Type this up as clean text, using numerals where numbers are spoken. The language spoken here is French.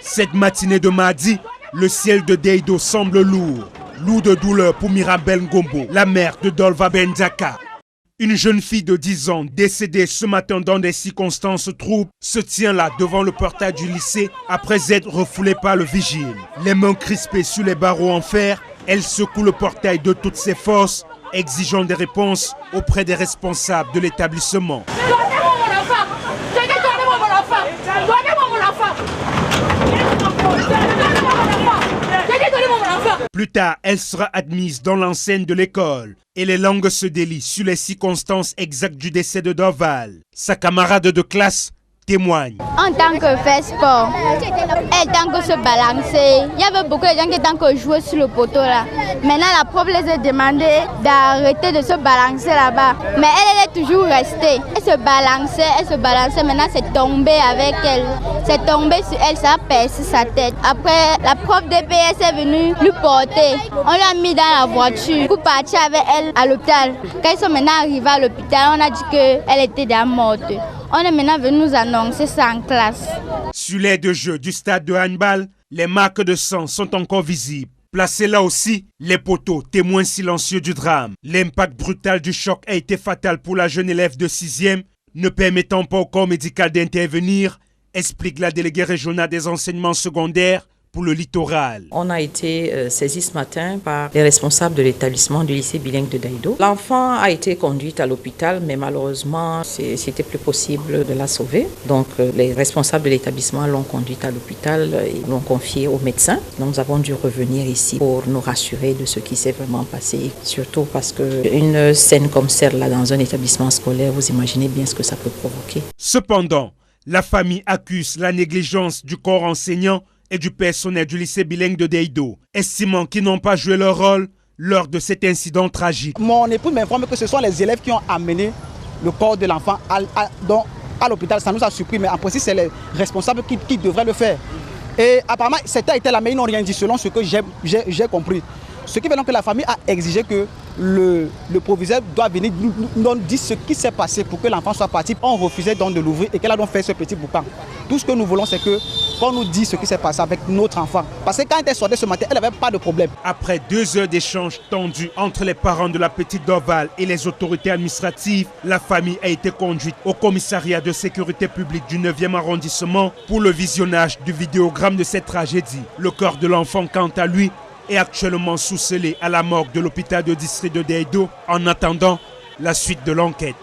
Cette matinée de mardi, le ciel de Deido semble lourd. Lourd de douleur pour Mirabel Ngombo, la mère de Dolva Bendaka. Une jeune fille de 10 ans décédée ce matin dans des circonstances troubles se tient là devant le portail du lycée après être refoulée par le vigile. Les mains crispées sur les barreaux en fer, elle secoue le portail de toutes ses forces, exigeant des réponses auprès des responsables de l'établissement. Plus tard, elle sera admise dans l'enceinte de l'école et les langues se délient sur les circonstances exactes du décès de Dorval. Sa camarade de classe témoigne. En tant que fait sport, elle tant que se balancer, il y avait beaucoup de gens qui tant que jouaient sur le poteau là. Maintenant la prof les a demandé d'arrêter de se balancer là-bas. Mais elle est toujours restée. Elle se balançait, maintenant c'est tombé avec elle. C'est tombé sur elle, ça a percé sa tête. Après, la prof DPS est venue lui porter. On l'a mis dans la voiture pour partir avec elle à l'hôpital. Quand ils sont maintenant arrivés à l'hôpital, on a dit qu'elle était déjà morte. On est maintenant venu nous annoncer ça en classe. Sur l'aire de jeu du stade de handball, les marques de sang sont encore visibles. Placés là aussi, les poteaux, témoins silencieux du drame. L'impact brutal du choc a été fatal pour la jeune élève de 6e, ne permettant pas au corps médical d'intervenir, explique la déléguée régionale des enseignements secondaires pour le littoral. On a été saisi ce matin par les responsables de l'établissement du lycée bilingue de Deido. L'enfant a été conduite à l'hôpital, mais malheureusement, c'était plus possible de la sauver. Donc, les responsables de l'établissement l'ont conduite à l'hôpital et l'ont confiée au médecin. Nous avons dû revenir ici pour nous rassurer de ce qui s'est vraiment passé. Surtout parce qu'une scène comme celle-là dans un établissement scolaire, vous imaginez bien ce que ça peut provoquer. Cependant, la famille accuse la négligence du corps enseignant et du personnel du lycée bilingue de Deido, estimant qu'ils n'ont pas joué leur rôle lors de cet incident tragique. Mon épouse m'informe que ce sont les élèves qui ont amené le corps de l'enfant à l'hôpital. Ça nous a surpris, mais en principe, c'est les responsables qui devraient le faire. Et apparemment, c'était là, mais ils n'ont rien dit, selon ce que j'ai compris. Ce qui fait donc que la famille a exigé que le proviseur doit venir nous dire ce qui s'est passé pour que l'enfant soit parti. On refusait donc de l'ouvrir et qu'elle a donc fait ce petit boucan. Tout ce que nous voulons, c'est qu'on nous dise ce qui s'est passé avec notre enfant. Parce que quand elle sortait ce matin, elle n'avait pas de problème. Après 2 heures d'échanges tendus entre les parents de la petite Dorval et les autorités administratives, la famille a été conduite au commissariat de sécurité publique du 9e arrondissement pour le visionnage du vidéogramme de cette tragédie. Le corps de l'enfant, quant à lui, est actuellement sous-scellé à la morgue de l'hôpital de district de Deido en attendant la suite de l'enquête.